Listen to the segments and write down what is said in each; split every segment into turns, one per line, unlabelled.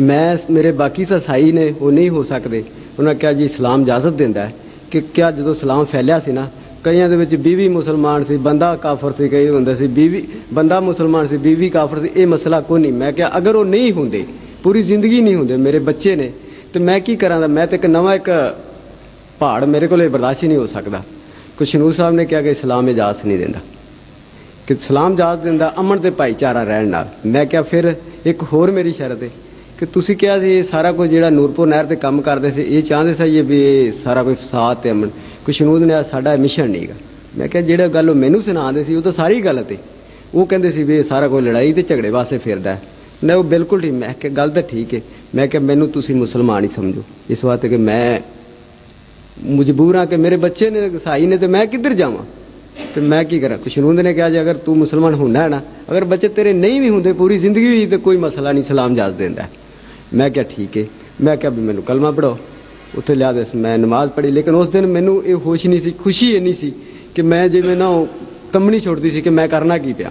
ਮੈਂ ਮੇਰੇ ਬਾਕੀ ਸਸਾਈ ਨੇ ਉਹ ਨਹੀਂ ਹੋ ਸਕਦੇ। ਉਹਨਾਂ ਕਿਹਾ ਜੀ ਇਸਲਾਮ ਇਜਾਜ਼ਤ ਦਿੰਦਾ ਹੈ ਕਿ ਕਿਆ ਜਦੋਂ ਇਸਲਾਮ ਫੈਲਿਆ ਸੀ ਨਾ, ਕਈਆਂ ਦੇ ਵਿੱਚ 20 ਮੁਸਲਮਾਨ ਸੀ, ਬੰਦਾ ਕਾਫਰ ਸੀ, ਕਈ ਹੁੰਦੇ ਸੀ 20 ਬੰਦਾ ਮੁਸਲਮਾਨ ਸੀ, 20 ਕਾਫਰ ਸੀ, ਇਹ ਮਸਲਾ ਕੋਈ ਨਹੀਂ। ਮੈਂ ਕਿਹਾ ਅਗਰ ਉਹ ਨਹੀਂ ਹੁੰਦੇ, ਪੂਰੀ ਜ਼ਿੰਦਗੀ ਨਹੀਂ ਹੁੰਦੇ, ਮੇਰੇ ਬੱਚੇ ਨੇ, ਤੇ ਮੈਂ ਕੀ ਕਰਾਂ? ਮੈਂ ਤੇ ਇੱਕ ਨਵਾਂ ਇੱਕ ਪਹਾੜ ਮੇਰੇ ਕੋਲ ਬਰਦਾਸ਼ਤ ਹੀ ਨਹੀਂ ਹੋ ਸਕਦਾ। ਕੁਸ਼ਨੂਰ ਸਾਹਿਬ ਨੇ ਕਿਹਾ ਕਿ ਇਸਲਾਮ ਇਜਾਜ਼ਤ ਨਹੀਂ ਦਿੰਦਾ, ਕਿ ਇਸਲਾਮ ਇਜਾਜ਼ਤ ਦਿੰਦਾ ਅਮਨ ਤੇ ਭਾਈਚਾਰਾ ਰਹਿਣ ਨਾਲ। ਮੈਂ ਕਿਹਾ ਫਿਰ ਇੱਕ ਹੋਰ ਮੇਰੀ ਸ਼ਰਤ ਹੈ ਕਿ ਤੁਸੀਂ ਕਿਹਾ ਸੀ ਇਹ ਸਾਰਾ ਕੁਝ ਜਿਹੜਾ ਨੂਰਪੁਰ ਨਹਿਰ ਤੇ ਕੰਮ ਕਰਦੇ ਸੀ, ਇਹ ਚਾਹੁੰਦੇ ਸੀ ਵੀ ਇਹ ਸਾਰਾ ਕੋਈ ਫਸਾਦ ਤੇ ਅਮਨ। ਕੁਸ਼ਨੂਰ ਨੇ ਸਾਡਾ ਮਿਸ਼ਨ ਨਹੀਂ ਗਾ। ਮੈਂ ਕਿਹਾ ਜਿਹੜਾ ਗੱਲ ਉਹ ਮੈਨੂੰ ਸੁਣਾਉਂਦੇ ਸੀ ਉਹ ਤਾਂ ਸਾਰੀ ਗਲਤ ਹੈ। ਉਹ ਕਹਿੰਦੇ ਸੀ ਵੀ ਇਹ ਸਾਰਾ ਕੋਈ ਲੜਾਈ ਤੇ ਝਗੜੇ ਵਾਸਤੇ ਫਿਰਦਾ ਹੈ। ਨਹੀਂ, ਉਹ ਬਿਲਕੁਲ ਠੀਕ। ਮੈਂ ਕਿਹਾ ਗੱਲ ਤਾਂ ਠੀਕ ਹੈ। ਮੈਂ ਕਿਹਾ ਮੈਨੂੰ ਤੁਸੀਂ ਮੁਸਲਮਾਨ ਹੀ ਸਮਝੋ, ਇਸ ਵਾਸਤੇ ਕਿ ਮੈਂ ਮਜਬੂਰ ਹਾਂ ਕਿ ਮੇਰੇ ਬੱਚੇ ਨੇ ਈਸਾਈ ਨੇ ਤੇ ਮੈਂ ਕਿੱਧਰ ਜਾਵਾਂ, ਤੇ ਮੈਂ ਕੀ ਕਰਾਂ? ਕੁਸ਼ਨੂਰ ਨੇ ਕਿਹਾ ਜੀ ਅਗਰ ਤੂੰ ਮੁਸਲਮਾਨ ਹੁੰਦਾ ਹੈ ਨਾ, ਅਗਰ ਬੱਚੇ ਤੇਰੇ ਨਹੀਂ ਵੀ ਹੁੰਦੇ ਪੂਰੀ ਜ਼ਿੰਦਗੀ ਵੀ, ਤੇ ਕੋਈ ਮਸਲਾ ਨਹੀਂ, ਇਸਲਾਮ ਇਜਾਜ਼ਤ ਦਿੰਦਾ। ਮੈਂ ਕਿਹਾ ਠੀਕ ਹੈ। ਮੈਂ ਕਿਹਾ ਵੀ ਮੈਨੂੰ ਕਲਮਾ ਪੜ੍ਹੋ। ਉੱਥੇ ਲਿਆ ਦੇ, ਮੈਂ ਨਮਾਜ਼ ਪੜ੍ਹੀ। ਲੇਕਿਨ ਉਸ ਦਿਨ ਮੈਨੂੰ ਇਹ ਹੋਸ਼ ਨਹੀਂ ਸੀ, ਖੁਸ਼ੀ ਇੰਨੀ ਸੀ ਕਿ ਮੈਂ ਜਿਵੇਂ ਨਾ ਉਹ ਕੰਬਣੀ ਛੁੱਟਦੀ ਸੀ ਕਿ ਮੈਂ ਕਰਨਾ ਕੀ ਪਿਆ।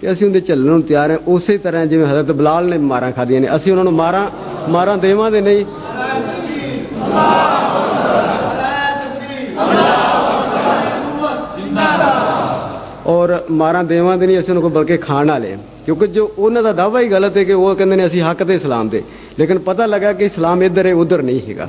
ਤੇ ਅਸੀਂ ਉਹਦੇ ਚੱਲਣ ਨੂੰ ਤਿਆਰ ਹਾਂ। ਉਸੇ ਤਰ੍ਹਾਂ ਜਿਵੇਂ ਹਜ਼ਰਤ ਬਲਾਲ ਨੇ ਮਾਰਾਂ ਖਾਧੀਆਂ ਨੇ, ਅਸੀਂ ਉਹਨਾਂ ਨੂੰ ਮਾਰਾਂ ਦੇਵਾਂਗੇ ਨਹੀਂ। ਔਰ ਮਾਰਾਂ ਦੇਵਾਂਗੇ ਨਹੀਂ ਅਸੀਂ ਉਹਨਾਂ ਕੋਲ, ਬਲਕਿ ਖਾਣ ਵਾਲੇ, ਕਿਉਂਕਿ ਜੋ ਉਹਨਾਂ ਦਾ ਦਾਅਵਾ ਹੀ ਗਲਤ ਹੈ ਕਿ ਉਹ ਕਹਿੰਦੇ ਨੇ ਅਸੀਂ ਹੱਕ ਤੇ ਇਸਲਾਮ ਦੇ, ਲੇਕਿਨ ਪਤਾ ਲੱਗਾ ਕਿ ਇਸਲਾਮ ਇੱਧਰ ਹੈ ਉੱਧਰ ਨਹੀਂ ਹੈਗਾ।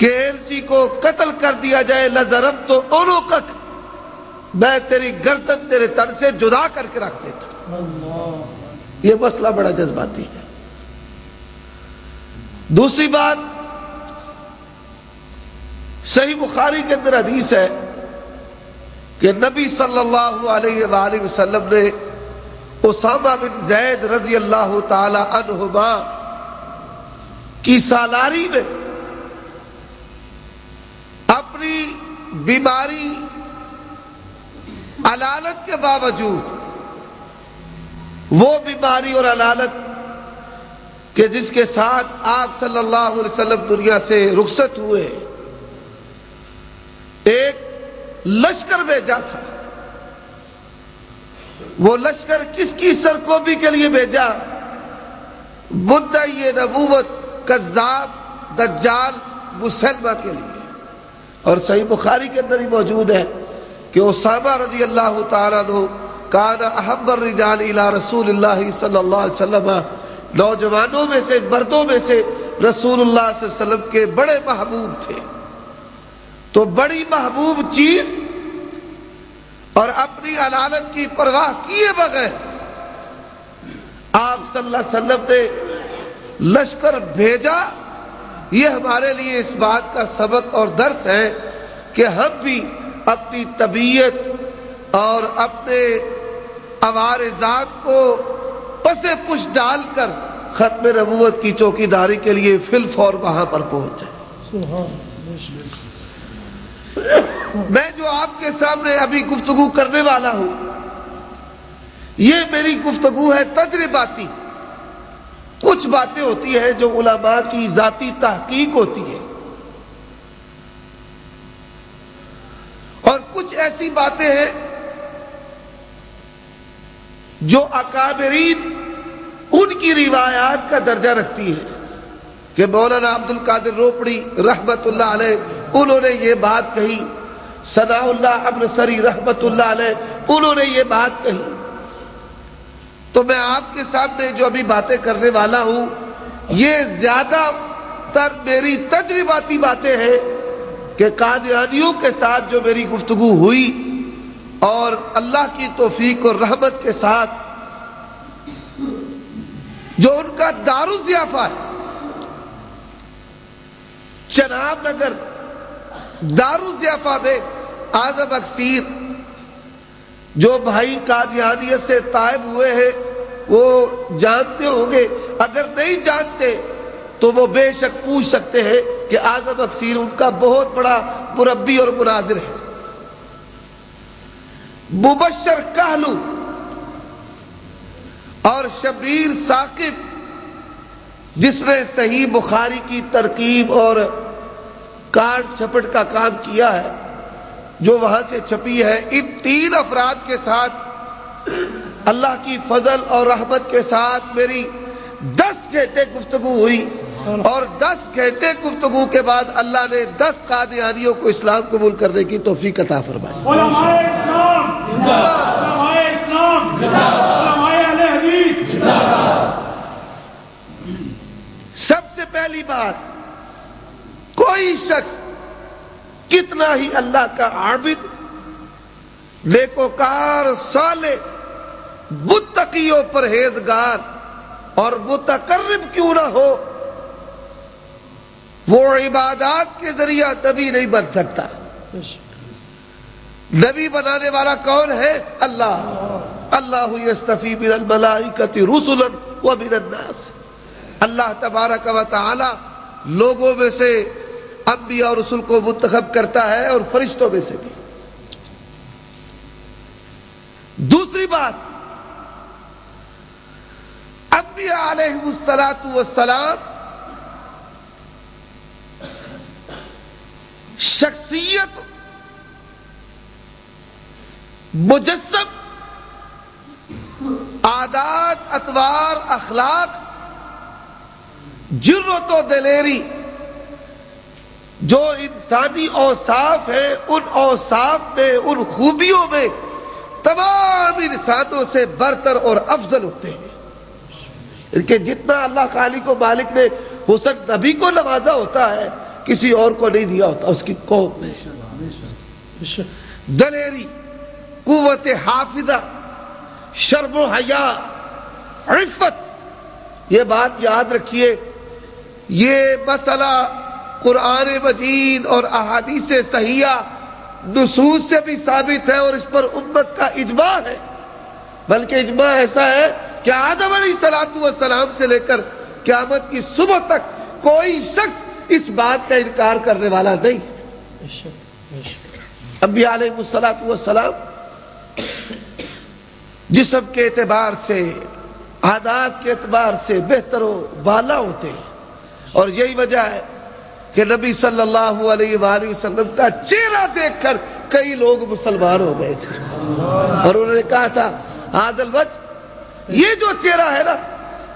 کہ ایلچی کو قتل کر دیا جائے، لَضَرَبْتُ عُنُقَكَ، میں تیری گردن تیرے تن سے جدا کر کے رکھ دیتا ہوں۔ یہ مسئلہ بڑا جذباتی ہے۔ دوسری بات، صحیح بخاری کے اندر حدیث ہے کہ نبی صلی اللہ علیہ وآلہ وسلم نے اسامہ بن زید رضی اللہ تعالی عنہما کی سالاری میں اپنی بیماری علالت کے باوجود، وہ بیماری اور علالت کہ جس کے ساتھ آپ صلی اللہ علیہ وسلم دنیا سے رخصت ہوئے، ایک لشکر بھیجا تھا۔ وہ لشکر کس کی سرکوبی کے لیے بھیجا؟ مدعی نبوت، کذاب، دجال، مسلمہ کے لیے۔ اور صحیح بخاری کے اندر ہی موجود ہے کہ اسامہ رضی اللہ تعالیٰ عنہ کان احب الرجال الی رسول اللہ صلی اللہ علیہ وسلم، نوجوانوں میں سے، مردوں میں سے رسول اللہ صلی اللہ علیہ وسلم کے بڑے محبوب تھے۔ تو بڑی محبوب چیز اور اپنی علالت کی پرواہ کیے بغیر آپ صلی اللہ علیہ وسلم نے لشکر بھیجا۔ یہ ہمارے لیے اس بات کا سبق اور درس ہے کہ ہم بھی اپنی طبیعت اور اپنے عوارضات کو پس پش ڈال کر ختم نبوت کی چوکی داری کے لیے فی الفور وہاں پر پہنچ جائیں۔ میں جو آپ کے سامنے ابھی گفتگو کرنے والا ہوں، یہ میری گفتگو ہے تجرباتی۔ کچھ باتیں ہوتی ہیں جو علماء کی ذاتی تحقیق ہوتی ہے، اور کچھ ایسی باتیں ہیں جو اکابرین ان کی روایات کا درجہ رکھتی ہے کہ مولانا عبد القادر روپڑی رحمت اللہ علیہ انہوں نے یہ بات کہی، ثناء اللہ امرتسری رحمت اللہ علیہ انہوں نے یہ بات کہی۔ تو میں آپ کے سامنے جو ابھی باتیں کرنے والا ہوں، یہ زیادہ تر میری تجرباتی باتیں ہیں کہ قادیانیوں کے ساتھ جو میری گفتگو ہوئی، اور اللہ کی توفیق اور رحمت کے ساتھ جو ان کا دارالضیافہ ہے چناب نگر دارالضیافہ میں، اعظم اکثیر جو بھائی قادیانیت سے تائب ہوئے ہیں وہ جانتے ہوں گے، اگر نہیں جانتے تو وہ بے شک پوچھ سکتے ہیں کہ اعظم اکثیر ان کا بہت بڑا مربی اور مناظر ہے۔ مبشر کہلو اور شبیر ثاقب جس نے صحیح بخاری کی ترکیب اور کاٹ چھپٹ کا کام کیا ہے، جو وہاں سے چھپی ہے، ان تین افراد کے ساتھ اللہ کی فضل اور رحمت کے ساتھ میری 10 گھنٹے گفتگو ہوئی، اور 10 گھنٹے گفتگو کے بعد اللہ نے 10 قادیانیوں کو اسلام قبول کرنے کی توفیق عطا فرمائی۔
علماء اسلام زندہ باد، علماء اسلام زندہ باد، علماء اہل حدیث زندہ باد۔
سب سے پہلی بات، کوئی شخص کتنا ہی اللہ کا عابد، نیکوکار، صالح، متقی و پرہیزگار اور متقرب کیوں نہ ہو، وہ عبادات کے ذریعہ نبی نہیں بن سکتا۔ نبی بنانے والا کون ہے؟ اللہ۔ اللہ یستفی من الملائکۃ رسلا ومن الناس۔ اللہ تبارک و تعالی لوگوں میں سے انبیاء اور رسول کو منتخب کرتا ہے، اور فرشتوں میں سے بھی۔ دوسری بات، انبیاء علیہ السلام شخصیت، مجسم، عادات، اطوار، اخلاق، جرأت و دلیری، جو انسانی اوصاف ہیں، ان اوصاف میں، ان خوبیوں میں تمام انسانوں سے برتر اور افضل ہوتے ہیں۔ ان کے جتنا اللہ خالق و مالک نے حسن نبی کو نوازا ہوتا ہے، کہ کسی اور کو نہیں دیا ہوتا اس کی قوم میں. دلیری، قوت حافظہ، شرم و حیا، عفت، یہ بات یاد رکھیے. یہ مسئلہ قرآن مجید اور احادیث صحیحہ نصوص سے بھی ثابت ہے اور اس پر امت کا اجماع ہے. بلکہ اجماع ایسا ہے کہ آدم علیہ السلام سے لے کر قیامت کی صبح تک کوئی شخص اس بات کا انکار کرنے والا نہیں. انبیاء علیہ السلام جسم کے اعتبار سے، عادات کے اعتبار سے بہتر و بالا ہوتے ہیں، اور یہی وجہ ہے کہ نبی صلی اللہ علیہ وآلہ وسلم کا چہرہ دیکھ کر کئی لوگ مسلمان ہو گئے تھے، اور انہوں نے کہا تھا ھذا الوجہ، یہ جو چہرہ ہے نا،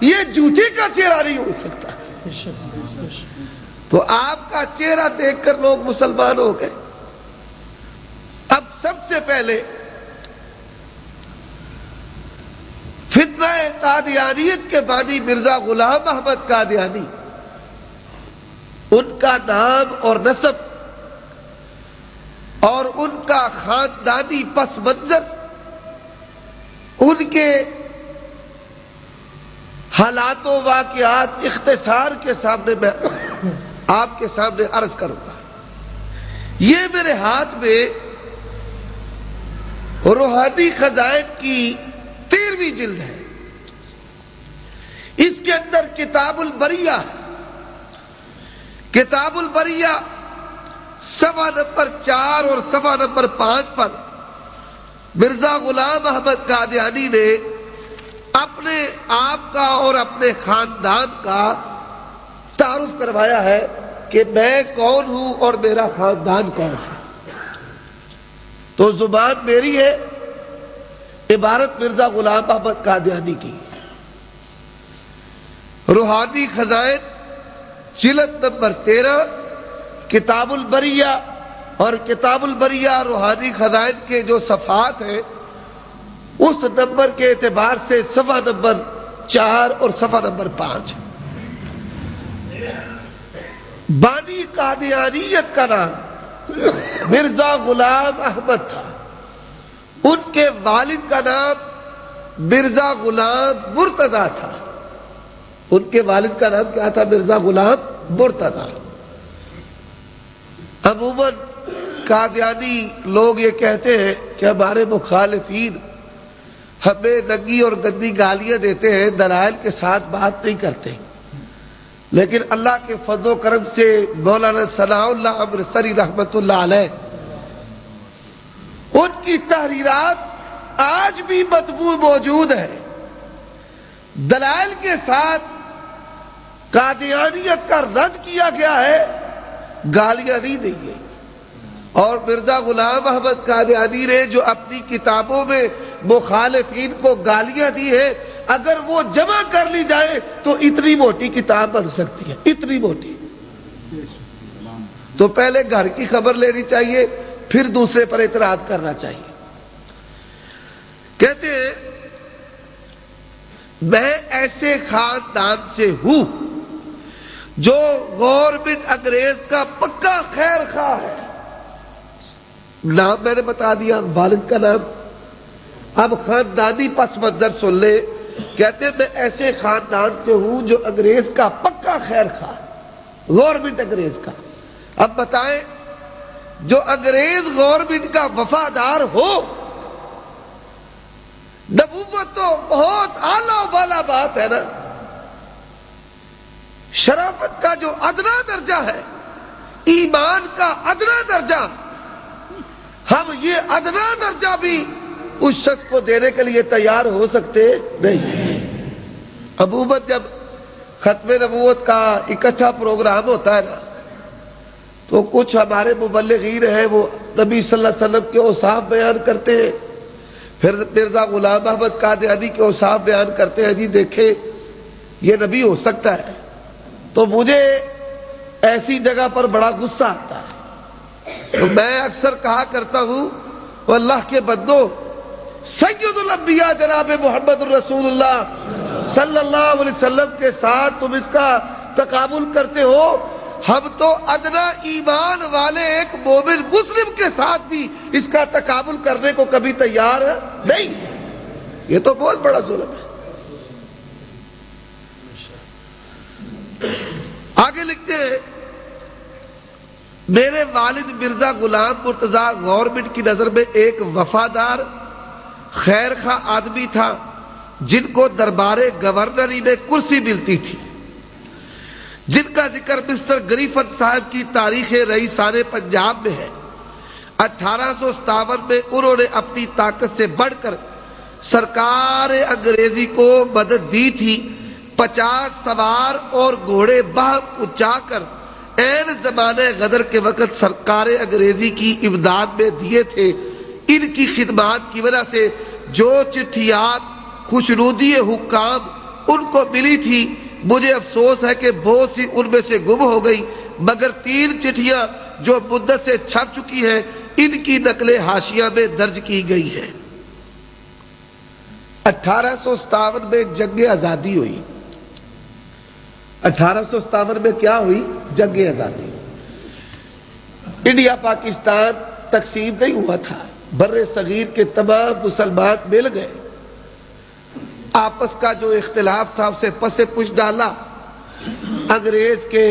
یہ جھوٹے کا چہرہ نہیں ہو سکتا. تو آپ کا چہرہ دیکھ کر لوگ مسلمان ہو گئے. اب سب سے پہلے فتنہ قادیانیت کے بانی مرزا غلام احمد قادیانی، ان کا نام اور نسب اور ان کا خاندانی پس منظر، ان کے حالات و واقعات اختصار کے سامنے میں آپ کے سامنے عرض کروں گا. یہ میرے ہاتھ میں روحانی خزائن کی 13ویں جلد ہے. اس کے اندر کتاب البریہ، کتاب البریہ صفحہ نمبر 4 اور صفحہ نمبر 5 پر مرزا غلام احمد قادیانی نے اپنے آپ کا اور اپنے خاندان کا تعارف کروایا ہے کہ میں کون ہوں اور میرا خاندان کون ہے. تو زبان میری ہے، عبارت مرزا غلام احمد قادیانی کی. روحانی خزائن جلد نمبر 13، کتاب البریہ، اور کتاب البریہ روحانی خزائن کے جو صفحات ہیں اس نمبر کے اعتبار سے صفحہ نمبر 4 اور صفحہ نمبر 5. بانی قادیانیت کا نام مرزا غلام احمد تھا. ان کے والد کا نام مرزا غلام مرتضیٰ تھا. ان کے والد کا نام کیا تھا؟ مرزا غلام مرتضیٰ. عموماً قادیانی لوگ یہ کہتے ہیں کہ ہمارے مخالفین ہمیں ننگی اور گندی گالیاں دیتے ہیں، دلائل کے ساتھ بات نہیں کرتے. لیکن اللہ کے فضل و کرم سے مولانا ثناء اللہ امرتسری رحمت اللہ علیہ، ان کی تحریرات آج بھی مطبوع موجود ہے. دلائل کے ساتھ قادیانیت کا رد کیا گیا ہے، گالیاں نہیں دی گئی. اور مرزا غلام احمد قادیانی نے جو اپنی کتابوں میں مخالفین کو گالیاں دی ہے، اگر وہ جمع کر لی جائے تو اتنی موٹی کتاب بن سکتی ہے، اتنی موٹی. تو پہلے گھر کی خبر لینی چاہیے، پھر دوسرے پر اعتراض کرنا چاہیے. کہتے ہیں میں ایسے خاندان سے ہوں جو گورنمنٹ انگریز کا پکا خیر خواہ ہے. نام میں نے بتا دیا، والد کا نام. اب خاندانی پس منظر سن لے. کہتے ہیں میں ایسے خاندان سے ہوں جو انگریز کا پکا خیر خواہ، گورنمنٹ انگریز کا. اب بتائیں، جو انگریز گورنمنٹ کا وفادار ہو، نبوت تو بہت اعلیٰ و بالا بات ہے نا. شرافت کا جو ادنا درجہ ہے، ایمان کا ادنا درجہ، ہم یہ ادنا درجہ بھی اس شخص کو دینے کے لیے تیار ہو سکتے نہیں. عموماً جب ختم نبوت کا اکٹھا پروگرام ہوتا ہے نا، تو کچھ ہمارے مبلغین ہیں وہ نبی صلی اللہ علیہ وسلم کے اوصاف بیان کرتے ہیں، پھر مرزا غلام احمد قادیانی کے اوصاف بیان کرتے ہیں. جی دیکھیں یہ نبی ہو سکتا ہے. تو مجھے ایسی جگہ پر بڑا غصہ آتا ہے. تو میں اکثر کہا کرتا ہوں، اللہ کے بندو، سید الانبیاء جناب محمد الرسول اللہ صلی اللہ علیہ وسلم کے ساتھ تم اس کا تقابل کرتے ہو. ہم تو ادنا ایمان والے ایک مومن مسلم کے ساتھ بھی اس کا تقابل کرنے کو کبھی تیار نہیں. یہ تو بہت بڑا ظلم ہے. آگے لکھتے ہیں میرے والد مرزا غلام مرتضیٰ گورنمنٹ کی نظر میں ایک وفادار خیر خواہ آدمی تھا جن کو دربار گورنری میں کرسی ملتی تھی، جن کا ذکر مسٹر گریفت صاحب کی تاریخ رئیسان پنجاب میں ہے. 1857 میں انہوں نے اپنی طاقت سے بڑھ کر سرکار انگریزی کو مدد دی تھی. 50 سوار اور گھوڑے بہہ پہنچا کر عین زمانہ غدر کے وقت سرکار انگریزی کی امداد میں دیے تھے. ان کی خدمات کی وجہ سے جو چٹھیات خوشنودی حکام ان کو ملی تھی، مجھے افسوس ہے کہ بہت سی ان میں سے گم ہو گئی، مگر 3 چٹھیاں جو مدت سے چھپ چکی ہیں ان کی نقل حاشیہ میں درج کی گئی ہے. 1857 میں جنگ آزادی ہوئی. 1857 میں کیا ہوئی؟ جنگ آزادی. انڈیا پاکستان تقسیم نہیں ہوا تھا، بر صغیر کے تمام مسلمان مل گئے، آپس کا جو اختلاف تھا اسے پس پش ڈالا، انگریز کے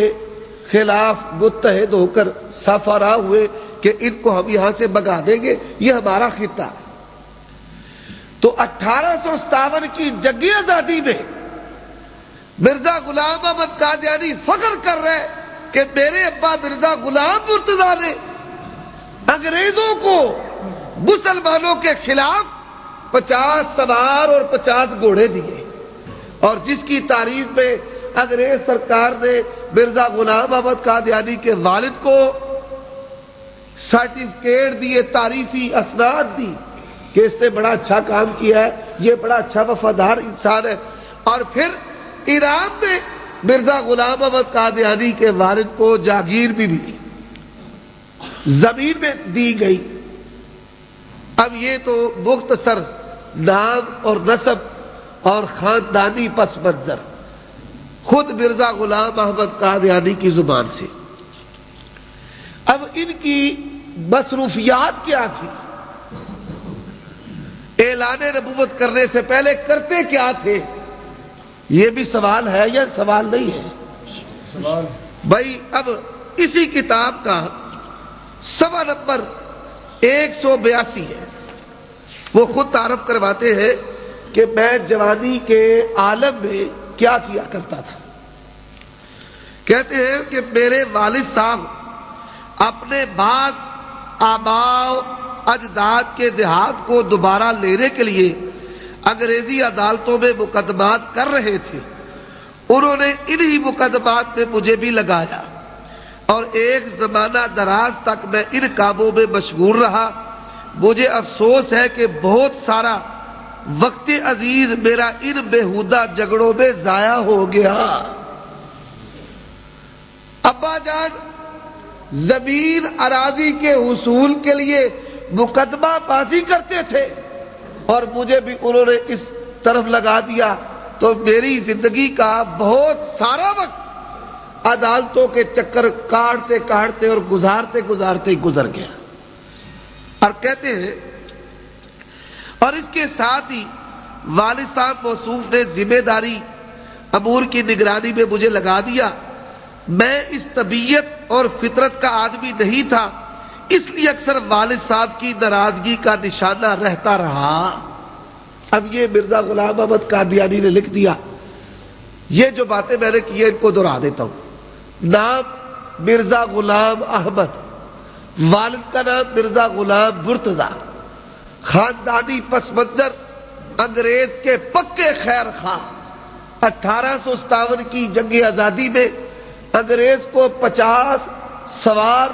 خلاف متحد ہو کر سفارا ہوئے کہ ان کو ہم یہاں سے بھگا دیں گے، یہ ہمارا خطہ ہے. تو 1857 کی جنگ آزادی میں مرزا غلام احمد قادیانی فخر کر رہے کہ میرے ابا مرزا غلام مرتضیٰ نے انگریزوں کو مسلمانوں کے خلاف 50 سوار اور 50 گھوڑے دیے، اور جس کی تعریف میں انگریز سرکار نے مرزا غلام احمد قادیانی کے والد کو سرٹیفکیٹ دیے، تعریفی اسناد دی کہ اس نے بڑا اچھا کام کیا ہے، یہ بڑا اچھا وفادار انسان ہے. اور پھر ایران میں مرزا غلام احمد قادیانی کے والد کو جاگیر بھی ملی، زمین میں دی گئی. اب یہ تو مختصر نام اور نسب اور خاندانی پس منظر خود مرزا غلام احمد قادیانی کی زبان سے. اب ان کی مصروفیات کیا تھی؟ اعلان نبوت کرنے سے پہلے کرتے کیا تھے؟ یہ بھی سوال ہے یا سوال نہیں ہے؟ سوال. بھائی اب اسی کتاب کا صفحہ نمبر 182 ہے. وہ خود تعارف کرواتے ہیں کہ میں جوانی کے عالم میں کیا کیا کرتا تھا. کہتے ہیں کہ میرے والد صاحب اپنے بعض آباء اجداد کے دیہات کو دوبارہ لینے کے لیے انگریزی عدالتوں میں مقدمات کر رہے تھے. انہوں نے انہی مقدمات میں مجھے بھی لگایا اور ایک زمانہ دراز تک میں ان کاموں میں مشغول رہا. مجھے افسوس ہے کہ بہت سارا وقت عزیز میرا ان بےہودہ جھگڑوں میں ضائع ہو گیا. ابا جان زمین اراضی کے حصول کے لیے مقدمہ بازی کرتے تھے اور مجھے بھی انہوں نے اس طرف لگا دیا، تو میری زندگی کا بہت سارا وقت عدالتوں کے چکر کاٹتے کاٹتے اور گزارتے گزارتے گزر گیا. اور کہتے ہیں اور اس کے ساتھ ہی والد صاحب موصوف نے ذمہ داری امور کی نگرانی میں مجھے لگا دیا. میں اس طبیعت اور فطرت کا آدمی نہیں تھا، اس لیے اکثر والد صاحب کی ناراضگی کا نشانہ رہتا رہا. اب یہ مرزا غلام احمد قادیانی نے لکھ دیا. یہ جو باتیں میں نے کی ہیں ان کو دہرا دیتا ہوں. نام مرزا غلام احمد، والد کا نام مرزا غلام مرتضیٰ، خاندانی پس منظر انگریز کے پکے خیر خواہ. 1857 کی جنگ آزادی میں انگریز کو 50 سوار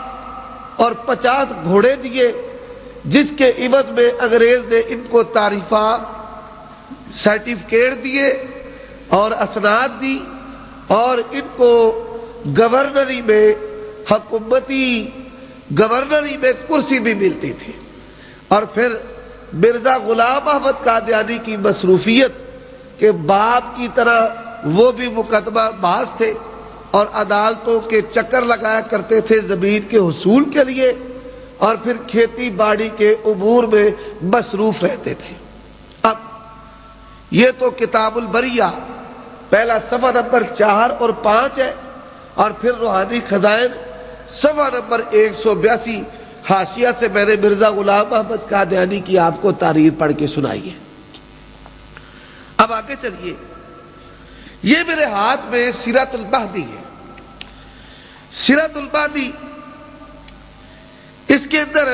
اور 50 گھوڑے دیے، جس کے عوض میں انگریز نے ان کو تعریفہ سرٹیفکیٹ دیے اور اسناد دی، اور ان کو گورنری میں حکومتی گورنری میں کرسی بھی ملتی تھی. اور پھر مرزا غلام احمد قادیانی کی مصروفیت کہ باپ کی طرح وہ بھی مقدمہ باز تھے، اور عدالتوں کے چکر لگایا کرتے تھے زمین کے حصول کے لیے، اور پھر کھیتی باڑی کے امور میں مصروف رہتے تھے۔ اب یہ تو کتاب البریہ پہلا صفحہ نمبر 4 اور 5 ہے، اور پھر روحانی خزائن صفحہ نمبر 182 حاشیہ سے میں نے مرزا غلام احمد قادیانی کی آپ کو تحریر پڑھ کے سنائی ہے۔ اب آگے چلیے، یہ میرے ہاتھ میں سیرت المہدی ہے۔ سیرت المہدی، اس کے اندر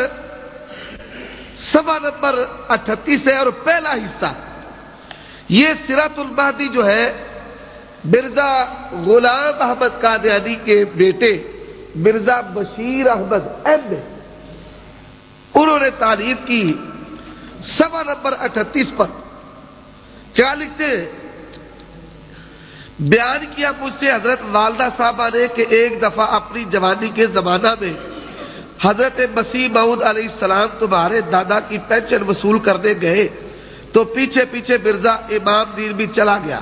صفحہ نمبر 38 ہے، اور پہلا حصہ یہ سیرت المہدی جو ہے مرزا غلام احمد قادیانی کے بیٹے مرزا بشیر احمد ایم نے انہوں نے تعریف کی صفحہ نمبر 38 پر۔ کیا لکھتے ہیں؟ بیان کیا مجھ سے حضرت والدہ صاحبہ نے کہ ایک دفعہ اپنی جوانی کے زمانہ میں حضرت مسیح موعود علیہ السلام تمہارے دادا کی پینشن وصول کرنے گئے تو پیچھے پیچھے مرزا امام دین بھی چلا گیا۔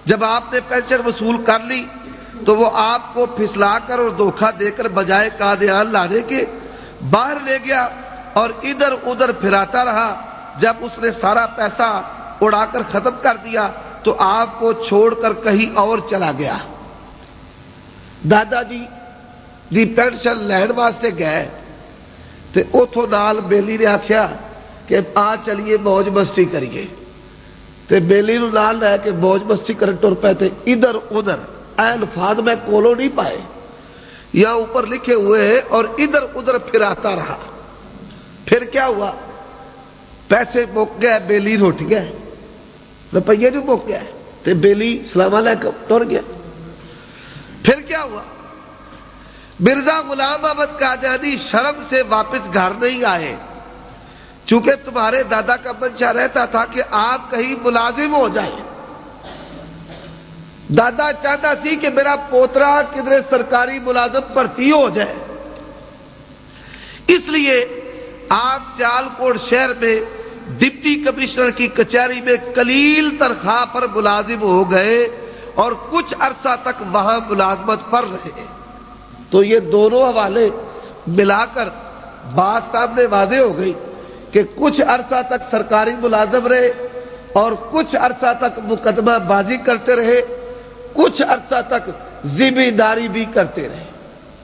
جب آپ نے پینشن وصول کر لی تو وہ آپ کو پھسلا کر اور دھوکہ دے کر بجائے قادیان لانے کے باہر لے گیا اور ادھر ادھر پھراتا رہا۔ جب اس نے سارا پیسہ اڑا کر ختم کر دیا تو آپ کو چھوڑ کر کہیں اور چلا گیا۔ دادا جی دی پینشن لین واسطے گئے تے اتھوں نال بیلی نے آکھیا کہ آ چلیے موج مستی کریے، تے بیلی نو نال لے کے موج مستی کرن ٹر پے تے ادھر ادھر اے الفاظ میں کولو نہیں پائے، یا اوپر لکھے ہوئے ہیں، اور ادھر ادھر پھراتا رہا۔ پھر کیا ہوا؟ پیسے مک گئے، بیلی اٹھ گئے، روپیے نہیں مک گئے تے بیلی سلام علیکم ٹر گیا۔ پھر کیا ہوا؟ مرزا غلام احمد قادیانی شرم سے واپس گھر نہیں آئے، چونکہ تمہارے دادا کا منشا رہتا تھا کہ آپ کہیں ملازم ہو جائیں۔ دادا چاہتا سی کہ میرا پوترا کدھر سرکاری ملازم بھرتی ہو جائے، اس لیے آپ سیالکوٹ شہر میں ڈپٹی کمشنر کی کچہری میں قلیل تنخواہ پر ملازم ہو گئے اور کچھ عرصہ تک وہاں ملازمت پر رہے۔ تو یہ دونوں حوالے ملا کر بات سامنے واضح ہو گئی کہ کچھ عرصہ تک سرکاری ملازم رہے اور کچھ عرصہ تک مقدمہ بازی کرتے رہے، کچھ عرصہ تک ذمہ داری بھی کرتے رہے۔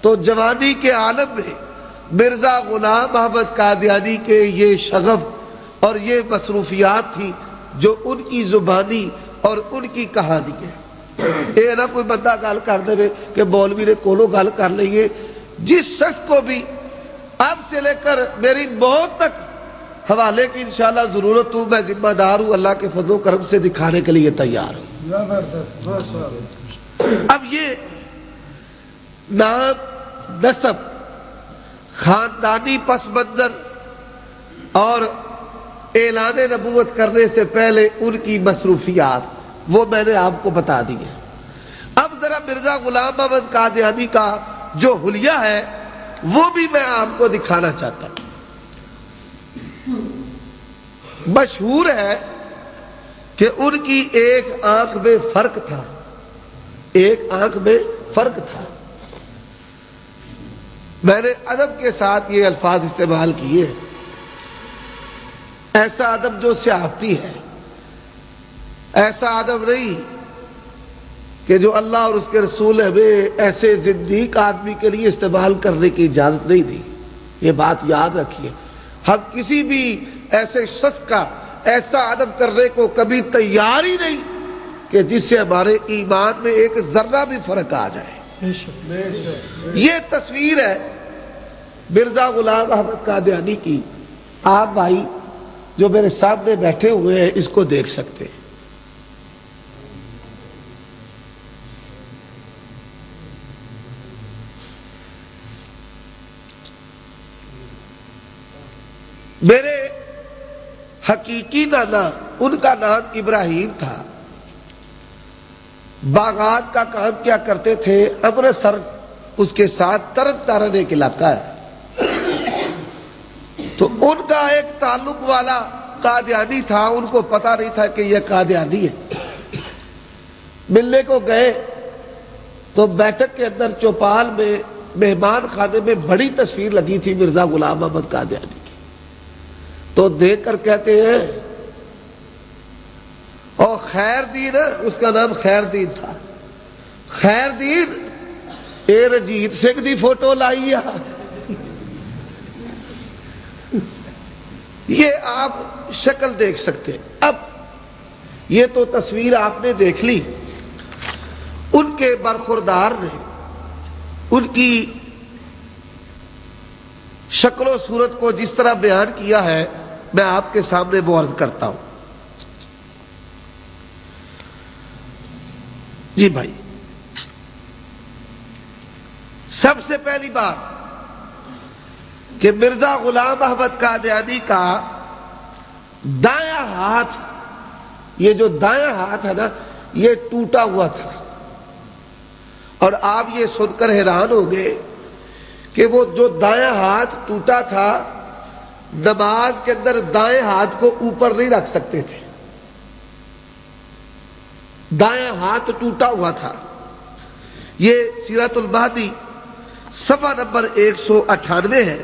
تو جوانی کے عالم میں مرزا غلام احمد قادیانی کے یہ شغف اور یہ مصروفیات تھی جو ان کی زبانی اور ان کی کہانی ہے۔ اے نہ کوئی بندہ گل کر دے کہ مولوی نے کولو گل کر لئیے۔ جس شخص کو بھی اب سے لے کر میری موت تک حوالے کی انشاءاللہ ضرورت ہوں، میں ذمہ دار ہوں، اللہ کے فضل و کرم سے دکھانے کے لیے تیار ہوں۔ اب یہ نام، نسب، خاندانی پس منظر اور اعلان نبوت کرنے سے پہلے ان کی مصروفیات وہ میں نے آپ کو بتا دی ہے۔ اب ذرا مرزا غلام احمد قادیانی کا جو حلیہ ہے وہ بھی میں آپ کو دکھانا چاہتا ہوں۔ مشہور ہے کہ ان کی ایک آنکھ میں فرق تھا، ایک آنکھ میں فرق تھا۔ میں نے ادب کے ساتھ یہ الفاظ استعمال کیے، ایسا ادب جو صحافتی ہے، ایسا ادب نہیں کہ جو اللہ اور اس کے رسول ہمیں ایسے زندیق آدمی کے لیے استعمال کرنے کی اجازت نہیں دی۔ یہ بات یاد رکھیے، ہم کسی بھی ایسے شخص کا ایسا ادب کرنے کو کبھی تیار ہی نہیں کہ جس سے ہمارے ایمان میں ایک ذرہ بھی فرق آ جائے۔ یہ تصویر ہے مرزا غلام احمد قادیانی کی، آپ بھائی جو میرے سامنے بیٹھے ہوئے ہیں اس کو دیکھ سکتے ہیں۔ میرے حقیقی نانا، ان کا نام ابراہیم تھا، باغات کا کام کیا کرتے تھے، امرتسر اس کے ساتھ ترن تارن ایک علاقہ ہے، تو ان کا ایک تعلق والا قادیانی تھا، ان کو پتا نہیں تھا کہ یہ قادیانی ہے۔ ملنے کو گئے تو بیٹھک کے اندر چوپال میں مہمان خانے میں بڑی تصویر لگی تھی مرزا غلام احمد قادیانی کی. تو دیکھ کر کہتے ہیں اور خیر دین، اس کا نام خیر دین تھا، خیر دین اے رجیت سنگھ دی فوٹو لائی ہے. یہ آپ شکل دیکھ سکتے ہیں. اب یہ تو تصویر آپ نے دیکھ لی. ان کے برخوردار نے ان کی شکل و صورت کو جس طرح بیان کیا ہے میں آپ کے سامنے وہ عرض کرتا ہوں. جی بھائی، سب سے پہلی بات کہ مرزا غلام احمد قادیانی کا دایاں ہاتھ، یہ جو دایاں ہاتھ ہے نا، یہ ٹوٹا ہوا تھا. اور آپ یہ سن کر حیران ہو گئے کہ وہ جو دایاں ہاتھ ٹوٹا تھا، نماز کے اندر دائیں ہاتھ کو اوپر نہیں رکھ سکتے تھے، دایاں ہاتھ ٹوٹا ہوا تھا. یہ سیرت المہدی صفحہ نمبر 198 ہے،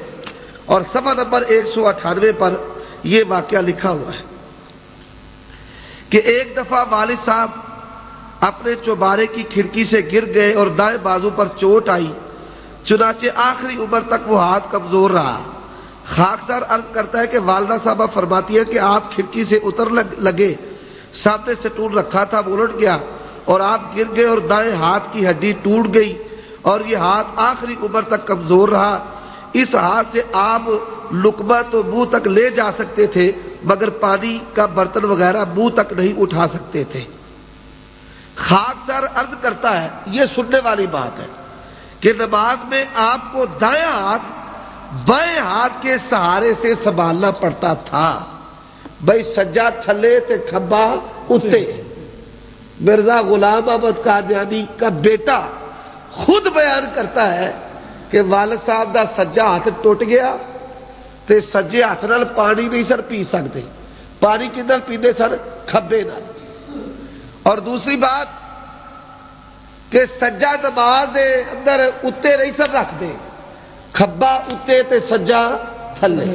اور صفحہ نمبر 198 پر یہ واقعہ لکھا ہوا ہے کہ ایک دفعہ والد صاحب اپنے چوبارے کی کھڑکی سے گر گئے اور دائیں بازو پر چوٹ آئی، چنانچہ آخری عمر تک وہ ہاتھ کمزور رہا. خاکسار عرض کرتا ہے کہ والدہ صاحبہ فرماتی ہے کہ آپ کھڑکی سے اتر لگے، سامنے سے ٹول رکھا تھا وہ الٹ گیا اور آپ گر گئے اور دائیں ہاتھ کی ہڈی ٹوٹ گئی اور یہ ہاتھ آخری عمر تک کمزور رہا. اس ہاتھ سے آپ لقمہ تو منہ تک لے جا سکتے تھے مگر پانی کا برتن وغیرہ منہ تک نہیں اٹھا سکتے تھے. خاکسار عرض کرتا ہے، یہ سننے والی بات ہے، کہ نماز میں آپ کو دایاں ہاتھ بائیں ہاتھ کے سہارے سے سنبھالنا پڑتا تھا. بھائی سجا تھلے تے کھبا اتے. مرزا غلام احمد قادیانی کا بیٹا خود بیان کرتا ہے کہ والد صاحب دا سجا ہاتھ ٹوٹ گیا تے سجے ہاتھ نال پانی نہیں سر پی سکتے، پانی کدھر پیندے سر؟ کھبے نال. اور دوسری بات کہ سجا نماز دے اندر اتے نہیں سر رکھ دے، کھبا اتے تے سجا تھلے.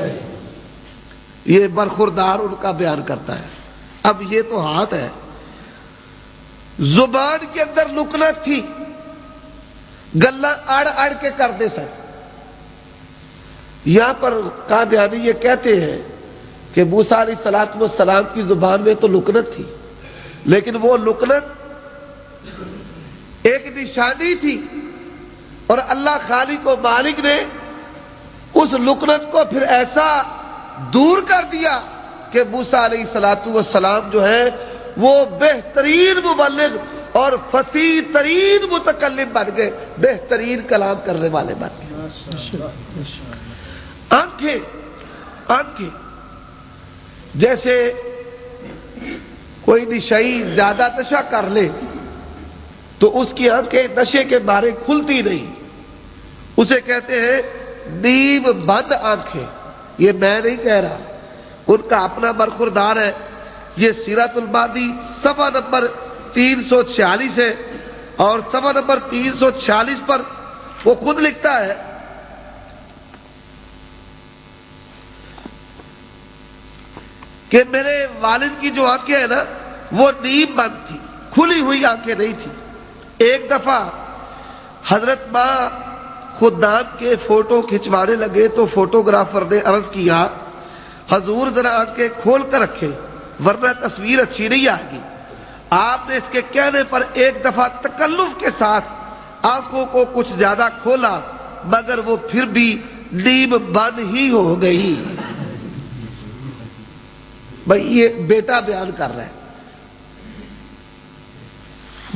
یہ برخوردار ان کا بیان کرتا ہے. اب یہ تو ہاتھ ہے. زبان کے اندر لکنت تھی، گلا اڑ اڑ کے کر دے سر. یہاں پر قادیانی یہ کہتے ہیں کہ موسیٰ علیہ السلام کی زبان میں تو لکنت تھی، لیکن وہ لکنت ایک نشانی تھی اور اللہ خالق و مالک نے اس لکنت کو پھر ایسا دور کر دیا کہ موسیٰ علیہ السلام جو ہے وہ بہترین مبلغ اور فصیح ترین متکلم بن گئے، بہترین کلام کرنے والے بن گئے. آنکھیں جیسے کوئی نشئی زیادہ نشہ کر لے تو اس کی آنکھیں نشے کے بارے کھلتی نہیں، اسے کہتے ہیں نیم بند آنکھیں. یہ میں نہیں کہہ رہا، ان کا اپنا برخوردار ہے. یہ سیرت المہدی صفحہ نمبر 346 ہے، اور صفحہ نمبر 346 پر وہ خود لکھتا ہے کہ میرے والد کی جو آنکھیں ہیں نا وہ نیم بند تھی، کھلی ہوئی آنکھیں نہیں تھی. ایک دفعہ حضرت ماں خدام کے فوٹو کھچوانے لگے تو فوٹوگرافر نے عرض کیا حضور ذرا آنکھیں کھول کر رکھے ورنہ تصویر اچھی نہیں آئے گی. آپ نے اس کے کہنے پر ایک دفعہ تکلف کے ساتھ آنکھوں کو کچھ زیادہ کھولا مگر وہ پھر بھی نیم بند ہی ہو گئی. بھائی یہ بیٹا بیان کر رہا ہے،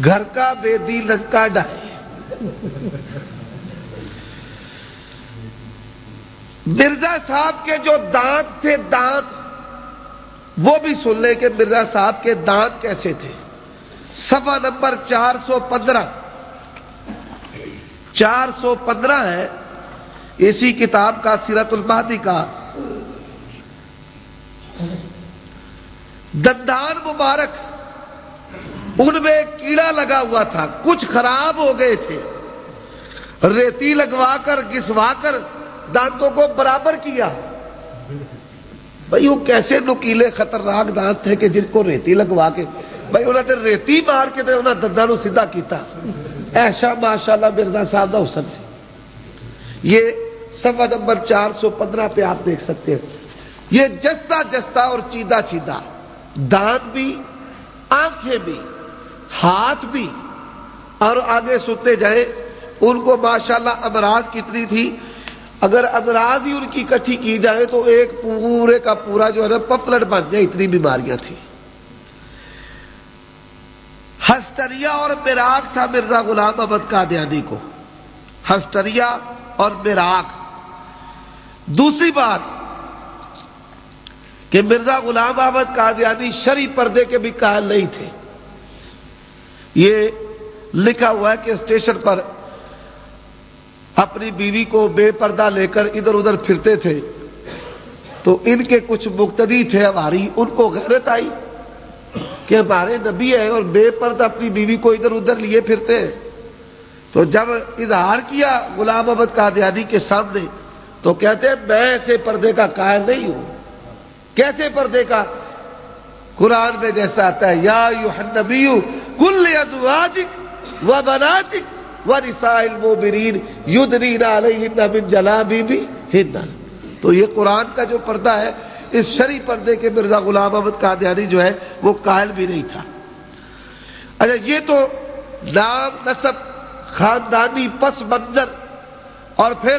گھر کا بیدی لنکا ڈائے. مرزا صاحب کے جو دانت تھے، دانت وہ بھی سن لیں کہ مرزا صاحب کے دانت کیسے تھے. صفحہ نمبر 415 ہے اسی کتاب کا، سیرت المہدی کا. دندان مبارک ان میں کیڑا لگا ہوا تھا، کچھ خراب ہو گئے تھے، ریتی لگوا کر گھسوا کر دانتوں کو برابر کیا۔ بھائی وہ کیسے نکیلے خطرناک دانت تھے کہ جن کو ریتی لگوا کے، بھائی انہوں نے ریتی مار کے انہوں نے دنداں نو سیدھا کیتا۔ ایسا ماشاءاللہ مرزا صاحب دا حسن سے۔ یہ صفحہ نمبر 415 پہ آپ دیکھ سکتے ہیں، یہ جستا جستا اور چیدہ چیدہ، دانت بھی، آنکھیں بھی، ہاتھ بھی، اور آگے سنتے جائیں۔ ان کو ماشاءاللہ امراض کتنی تھی، اگر امراض ہی ان کی اکٹھی کی جائے تو ایک پورے کا پورا جو ہے نا پفلٹ بن جائے، اتنی بیماریاں تھی۔ ہسٹریا اور براق تھا مرزا غلام احمد قادیانی کو، ہسٹریا اور براق۔ دوسری بات کہ مرزا غلام احمد قادیانی شرعی پردے کے بھی قائل نہیں تھے۔ یہ لکھا ہوا ہے کہ اسٹیشن پر اپنی بیوی کو بے پردہ لے کر ادھر ادھر پھرتے تھے، تو ان کے کچھ مقتدی تھے ہماری، ان کو غیرت آئی کہ ہمارے نبی ہے اور بے پردہ اپنی بیوی کو ادھر ادھر لیے پھرتے ہیں۔ تو جب اظہار کیا غلام احمد قادیانی کے سامنے تو کہتے ہیں میں ایسے پردے کا قائل نہیں ہوں۔ کیسے پردے کا؟ قرآن میں جیسا آتا ہے یا ایھا النبی قل لازواجک وبناتک ونساء المؤمنین یدنین علیہن من جلابیبہن۔ تو یہ قرآن کا جو پردہ ہے، اس شرعی پردے کے مرزا غلام احمد قادیانی جو ہے وہ قائل بھی نہیں تھا۔ اچھا، یہ تو نام، نسب، خاندانی پس منظر، اور پھر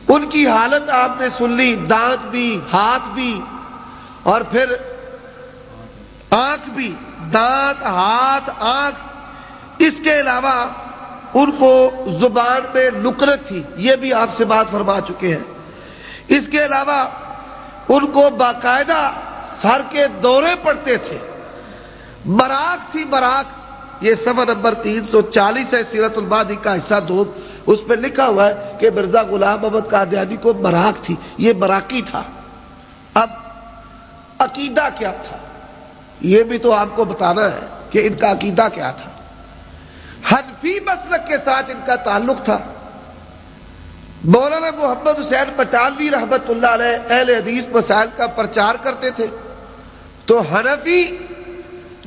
ان کی حالت آپ نے سن لی، دانت بھی، ہاتھ بھی، اور پھر آنکھ بھی، دانت، ہاتھ، آنکھ۔ اس کے علاوہ ان کو زبان میں نکرت تھی، یہ بھی آپ سے بات فرما چکے ہیں۔ اس کے علاوہ ان کو باقاعدہ سر کے دورے پڑتے تھے، براق تھی، براق۔ یہ صفحہ نمبر 340 ہے، سیرت المہدی کا حصہ 2، اس پہ لکھا ہوا ہے کہ مرزا غلام احمد قادیانی کو براق تھی، یہ براقی تھا۔ اب عقیدہ کیا تھا یہ بھی تو آپ کو بتانا ہے کہ ان کا عقیدہ کیا تھا۔ حنفی مسلک کے ساتھ ان کا تعلق تھا۔ مولانا محمد حسین بٹالوی رحمت اللہ علیہ اہل حدیث مسائل کا پرچار کرتے تھے، تو حنفی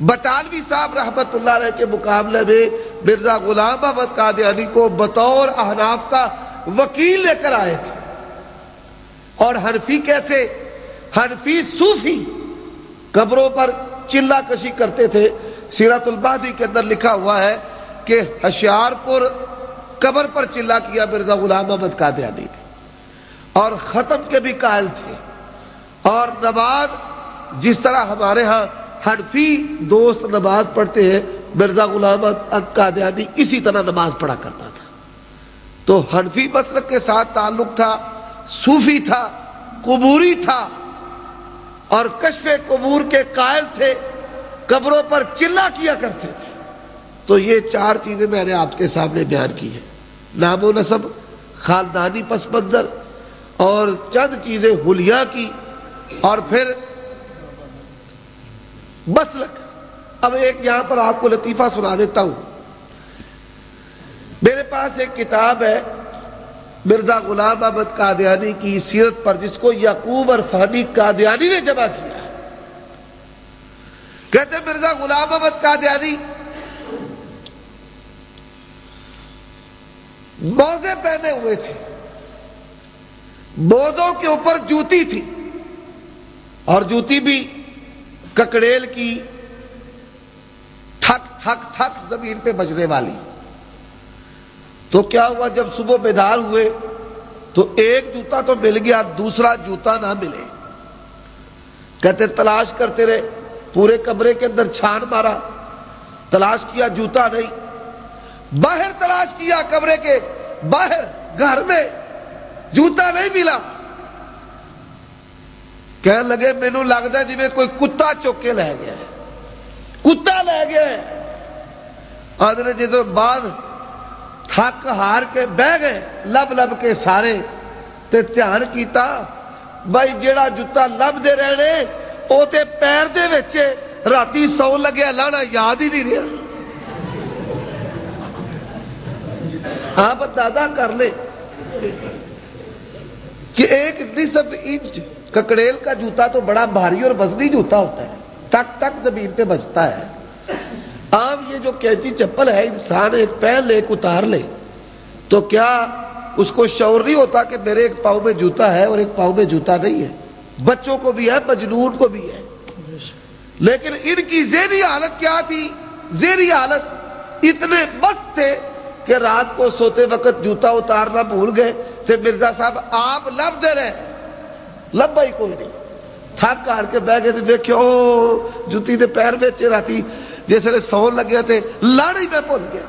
بٹالوی صاحب رحمت اللہ علیہ کے مقابلے میں مرزا غلام احمد قادیانی کو بطور احناف کا وکیل لے کر آئے تھے۔ اور حنفی کیسے؟ حنفی صوفی قبروں پر چلہ کشی کرتے تھے۔ سیرت المہدی کے اندر لکھا ہوا ہے کہ ہشیار پور قبر پر چلہ کیا مرزا غلام احمد قادیانی نے، اور ختم کے بھی قائل تھے۔ اور نماز جس طرح ہمارے ہاں حنفی دوست نماز پڑھتے ہیں، مرزا غلام احمد قادیانی اسی طرح نماز پڑھا کرتا تھا۔ تو حنفی مسلک کے ساتھ تعلق تھا، صوفی تھا، قبوری تھا، اور کشف قبور کے قائل تھے، قبروں پر چلہ کیا کرتے تھے۔ تو یہ 4 چیزیں میں نے آپ کے سامنے بیان کی ہیں، نام و نسب، خاندانی پس منظر، اور چند چیزیں حلیہ کی، اور پھر مسلک۔ اب ایک یہاں پر آپ کو لطیفہ سنا دیتا ہوں۔ میرے پاس ایک کتاب ہے مرزا غلام احمد قادیانی کی سیرت پر، جس کو یعقوب عرفانی قادیانی نے جمع کیا ہے۔ کہتے ہیں مرزا غلام احمد قادیانی موزے پہنے ہوئے تھے، موزوں کے اوپر جوتی تھی، اور جوتی بھی ککڑیل کی، تھک تھک تھک زمین پہ بجنے والی۔ تو کیا ہوا، جب صبح بیدار ہوئے تو ایک جوتا تو مل گیا، دوسرا جوتا نہ ملے۔ کہتے تلاش کرتے رہے، پورے کمرے کے اندر چھان مارا، تلاش کیا، جوتا نہیں۔ باہر تلاش کیا، کمرے کے باہر، گھر میں، جوتا نہیں ملا۔ کہنے لگے مینوں لگتا ہے جی میں کوئی کتا چوک کے لے گیا ہے، کتا لے گیا ہے۔ آدھے جدو بعد تھک ہار کے بہ گئے، لب لب کے سارے، تے دھیان کیتا بھائی جیڑا جوتا لب دے رہنے او تے پیر دے وچے، راتی سو لگے لانا یاد ہی نہیں رہا. آپ اندازہ کر لیں کہ ایک نصف انچ ککڑیل کا جوتا تو بڑا بھاری اور وزنی جوتا ہوتا ہے, تک تک زمین پہ بجتا ہے. آپ یہ جو کینچی چپل ہے, انسان ایک پہن لے ایک اتار لے تو کیا اس کو شعور نہیں ہوتا کہ میرے ایک پاؤں میں جوتا ہے اور ایک پاؤں میں جوتا نہیں ہے؟ بچوں کو بھی ہے, مجنون کو بھی ہے. لیکن ان کی ذہنی حالت کیا تھی؟ ذہنی حالت اتنے مست تھے کہ رات کو سوتے وقت جوتا اتارنا بھول گئے تھے. مرزا صاحب آپ لب دے رہے, لبا ہی کوئی نہیں, تھک کار کے بہ گئے تھے. ویکھو جوتی دے پیر میں راتی جیسے سون لگے تھے, لاڑی میں بھول گیا.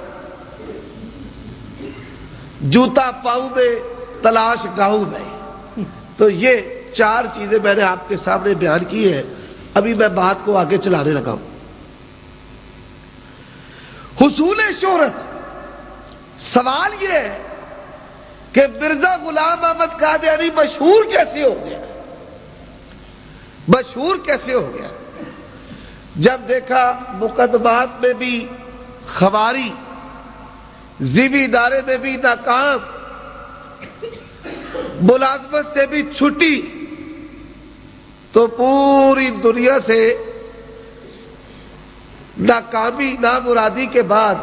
جوتا پاؤں میں تلاش گاؤں میں. تو یہ 4 چیزیں میں نے آپ کے سامنے بیان کی ہیں. ابھی میں بات کو آگے چلانے لگا ہوں. حصول شہرت, سوال یہ ہے کہ مرزا غلام احمد قادیانی مشہور کیسے ہو گیا؟ مشہور کیسے ہو گیا؟ جب دیکھا مقدمات میں بھی خواری, ذیلی ادارے میں بھی ناکام, ملازمت سے بھی چھٹی, تو پوری دنیا سے ناکامی نامرادی کے بعد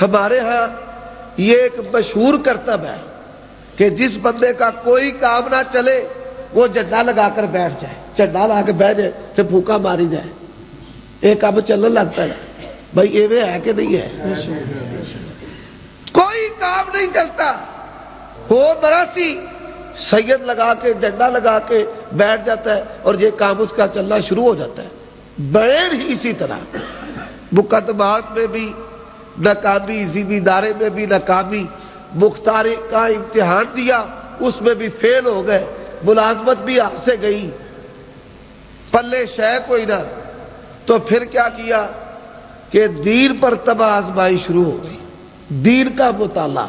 ہمارے ہاں یہ ایک مشہور کرتب ہے کہ جس بندے کا کوئی کام نہ چلے وہ جھنڈا لگا کر بیٹھ جائے, جھنڈا لگا کے بیٹھ جائے پھر پھوکا ماری جائے. ایک کام چلنے لگتا ہے بھائی ایوے ہے کہ نہیں ہے؟ کوئی کام نہیں چلتا, ہو براسی سید لگا کے جھنڈا لگا کے بیٹھ جاتا ہے اور یہ کام اس کا چلنا شروع ہو جاتا ہے. بغیر ہی اسی طرح مقدمات میں بھی ناکامی, ذیلی ادارے میں بھی ناکامی, مختاری کا امتحان دیا اس میں بھی فیل ہو گئے, ملازمت بھی ہاتھ سے گئی, پلے شے کوئی نہ. تو پھر کیا کیا کہ دین پر تباہ آزمائی شروع ہو گئی. دین کا مطالعہ,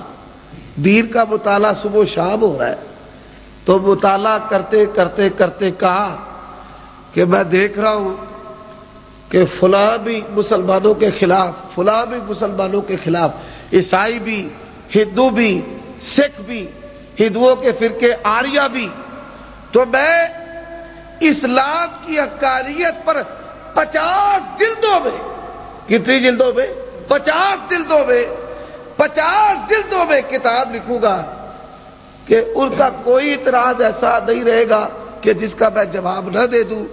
دین کا مطالعہ صبح و شام ہو رہا ہے. تو مطالعہ کرتے کرتے کرتے کہا کہ میں دیکھ رہا ہوں کہ فلاں بھی مسلمانوں کے خلاف, فلاں بھی مسلمانوں کے خلاف, عیسائی بھی, ہندو بھی, سکھ بھی, ہندوؤں کے فرقے آریہ بھی. تو میں اسلام کی حقانیت پر 50 جلدوں میں, کتنی جلدوں میں؟ 50 جلدوں میں, 50 جلدوں میں کتاب لکھوں گا کہ ان کا کوئی اعتراض ایسا نہیں رہے گا کہ جس کا میں جواب نہ دے دوں.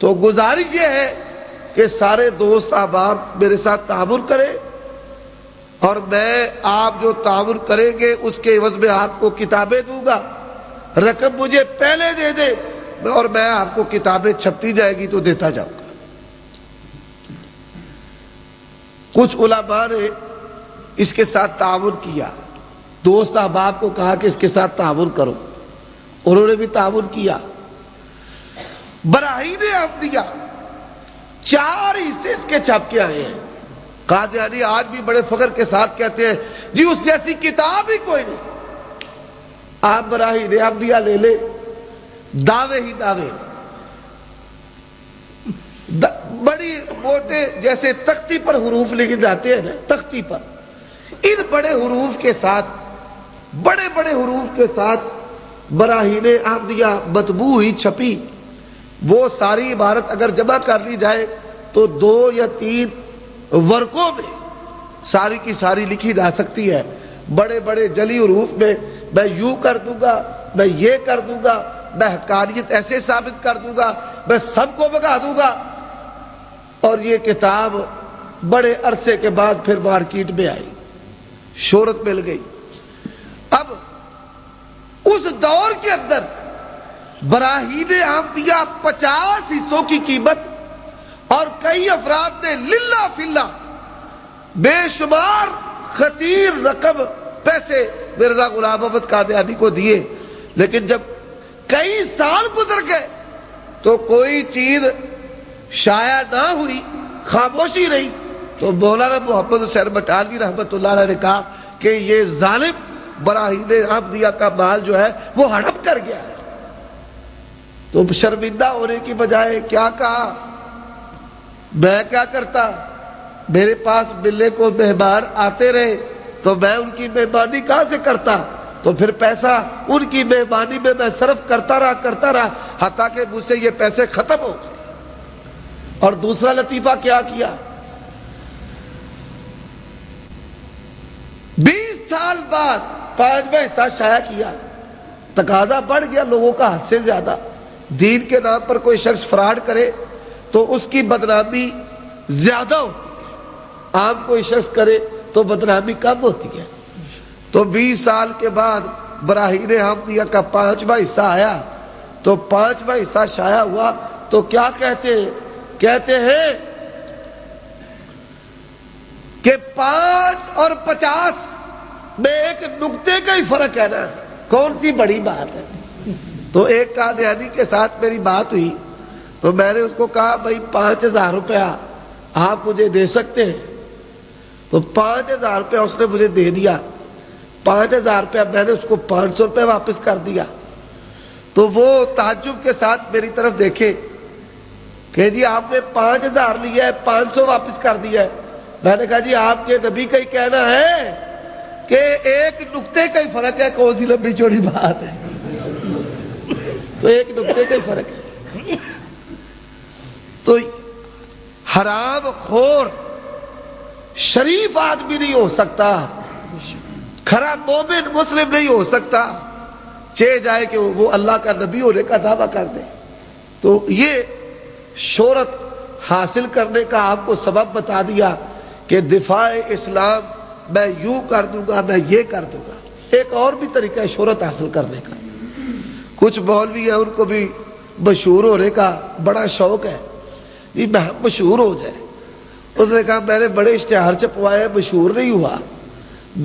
تو گزارش یہ ہے کہ سارے دوست احباب میرے ساتھ تعاون کریں, اور میں آپ جو تعاون کریں گے اس کے عوض میں آپ کو کتابیں دوں گا. رقم مجھے پہلے دے دے اور میں آپ کو کتابیں چھپتی جائے گی تو دیتا جاؤں گا. کچھ علماء نے اس کے ساتھ تعاون کیا, دوست احباب کو کہا کہ اس کے ساتھ تعاون کرو, انہوں نے بھی تعاون کیا. براہین احمدیہ 4 حصے اس کے چھپ کے آئے ہیں. قادیانی آج بھی بڑے فخر کے ساتھ کہتے ہیں جی اس جیسی کتاب ہی کوئی نہیں. آپ براہین احمدیہ لے لے, دعوے ہی دعوے, بڑی موٹے جیسے تختی پر حروف لکھے جاتے ہیں نا, تختی پر ان بڑے حروف کے ساتھ, بڑے بڑے حروف کے ساتھ براہین احمدیہ مطبوع ہی چھپی. وہ ساری عبارت اگر جمع کر لی جائے تو 2 یا 3 ورقوں میں ساری کی ساری لکھی جا سکتی ہے. بڑے بڑے جلی حروف میں میں یوں کر دوں گا, میں یہ کر دوں گا, میں حقانیت ایسے ثابت کر دوں گا, میں سب کو بگا دوں گا. اور یہ کتاب بڑے عرصے کے بعد پھر مارکیٹ میں آئی, شہرت مل گئی. اب اس دور کے اندر براہین احمدیہ 50 حصوں کی قیمت, اور کئی افراد نے للہ فی اللہ بے شمار خطیر رقم پیسے مرزا غلام احمد قادیانی کو دیے. لیکن جب کئی سال گزر گئے تو کوئی چیز شائع نہ ہوئی, خاموشی رہی. تو مولانا محمد حسین بٹالوی رحمۃ اللہ علیہ نے کہا کہ یہ ظالم براہین احمدیہ کا مال جو ہے وہ ہڑپ کر گیا ہے. تو شرمندہ ہونے کی بجائے کیا کہا میں کیا کرتا؟ میرے پاس ملنے کو مہمان آتے رہے تو میں ان کی مہمانی کہاں سے کرتا؟ تو پھر پیسہ ان کی مہمانی میں صرف کرتا رہا حتیٰ کہ مجھ سے یہ پیسے ختم ہو گئے۔ اور دوسرا لطیفہ کیا کیا؟ 20 سال بعد 5واں حصہ شائع کیا۔ تقاضا بڑھ گیا لوگوں کا حد سے زیادہ، دین کے نام پر کوئی شخص فراڈ کرے تو اس کی بدنامی زیادہ ہوتی ہے، عام کوئی شخص کرے تو بدنامی کم ہوتی ہے۔ تو 20 سال کے بعد براہین حمدیہ کا 5واں حصہ آیا تو 5واں حصہ شائع ہوا تو کیا کہتے ہیں؟ کہتے ہیں کہ 5 اور 50 میں ایک نقطے کا ہی فرق ہے نا، کون سی بڑی بات ہے؟ تو ایک قادیانی کے ساتھ میری بات ہوئی تو میں نے اس کو کہا بھائی 5000 روپیہ آپ مجھے دے سکتے ہیں؟ تو 5000 روپیہ اس نے مجھے دے دیا۔ 5000 روپیہ میں نے اس کو 500 روپے واپس کر دیا۔ تو وہ تعجب کے ساتھ میری طرف دیکھے کہ جی آپ نے 5000 لیا ہے 500 واپس کر دیا ہے۔ میں نے کہا جی آپ کے نبی کا ہی کہنا ہے کہ ایک نقطے کا ہی فرق ہے، کون سی لمبی چوڑی بات ہے؟ تو ایک نقطے کا ہی فرق ہے۔ تو حرام خور شریف آدمی نہیں ہو سکتا، کھرا مومن مسلم نہیں ہو سکتا، چاہے جائے کہ وہ اللہ کا نبی ہونے کا دعویٰ کر دے۔ تو یہ شہرت حاصل کرنے کا آپ کو سبب بتا دیا کہ دفاع اسلام میں یوں کر دوں گا، میں یہ کر دوں گا۔ ایک اور بھی طریقہ ہے شہرت حاصل کرنے کا۔ کچھ مولوی ہیں ان کو بھی مشہور ہونے کا بڑا شوق ہے، جی میں مشہور ہو جائے۔ اس نے کہا میں نے بڑے اشتہار چھپوائے، مشہور نہیں ہوا۔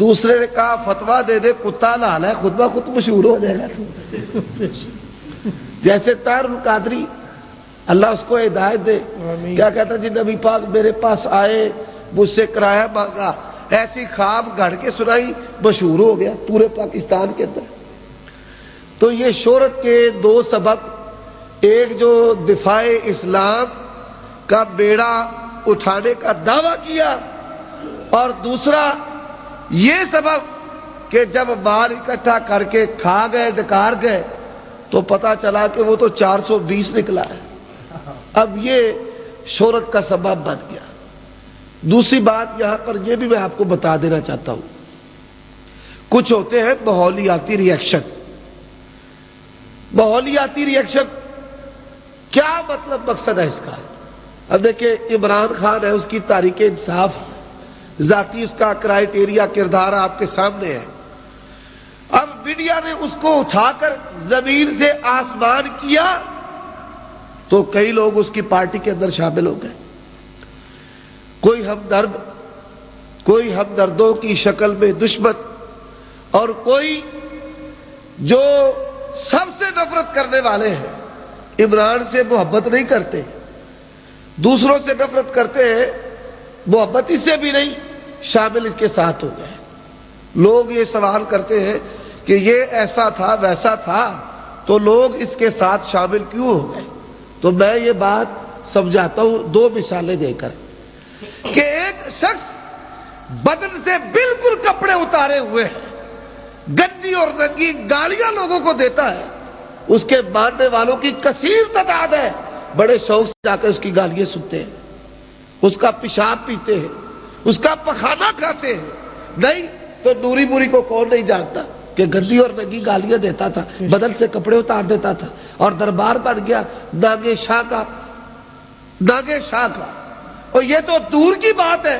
دوسرے نے کہا فتویٰ دے دے کتا لال ہے، خود بخود مشہور ہو جائے گا تو۔ جیسے طاہر القادری، اللہ اس کو ہدایت دے، کیا کہتا جی نبی پاک میرے پاس آئے، مجھ سے کرایہ مانگا، ایسی خواب گھڑ کے سنائی، مشہور ہو گیا پورے پاکستان کے اندر۔ تو یہ شہرت کے 2 سبب، ایک جو دفاع اسلام کا بیڑا اٹھانے کا دعویٰ کیا، اور دوسرا یہ سبب کہ جب مال اکٹھا کر کے کھا گئے ڈکار گئے تو پتا چلا کہ وہ تو 420 نکلا ہے۔ اب یہ شہرت کا سبب بن گیا۔ دوسری بات یہاں پر یہ بھی میں آپ کو بتا دینا چاہتا ہوں، کچھ ہوتے ہیں ماحولیاتی ریئیکشن۔ ماحولیاتی ریئیکشن کیا مطلب، مقصد ہے اس کا؟ اب دیکھیں عمران خان ہے، اس کی تحریک انصاف، ذاتی اس کا کرائیٹیریا کردار آپ کے سامنے ہے۔ اب میڈیا نے اس کو اٹھا کر زمین سے آسمان کیا تو کئی لوگ اس کی پارٹی کے اندر شامل ہو گئے۔ کوئی ہمدرد، کوئی ہمدردوں کی شکل میں دشمن، اور کوئی جو سب سے نفرت کرنے والے ہیں، عمران سے محبت نہیں کرتے، دوسروں سے نفرت کرتے ہیں، محبت اس سے بھی نہیں، شامل اس کے ساتھ ہو گئے۔ لوگ یہ سوال کرتے ہیں کہ یہ ایسا تھا ویسا تھا تو لوگ اس کے ساتھ شامل کیوں ہو گئے؟ تو میں یہ بات سمجھاتا ہوں 2 مثالیں دے کر کہ ایک شخص بدن سے بالکل کپڑے اتارے ہوئے گندی اور ننگی گالیاں لوگوں کو دیتا ہے، اس کے ماننے والوں کی کثیر تعداد ہے، بڑے شوق سے جا کر اس کی گالیاں سنتے ہیں، اس کا پیشاب پیتے ہیں، اس کا پخانہ کھاتے ہیں۔ نہیں تو نوری موری کو کون نہیں جانتا کہ گندی اور ننگی گالیاں دیتا تھا، بدن سے کپڑے اتار دیتا تھا، اور دربار بن گیا ناگے شاہ کا۔ اور یہ تو دور کی بات ہے،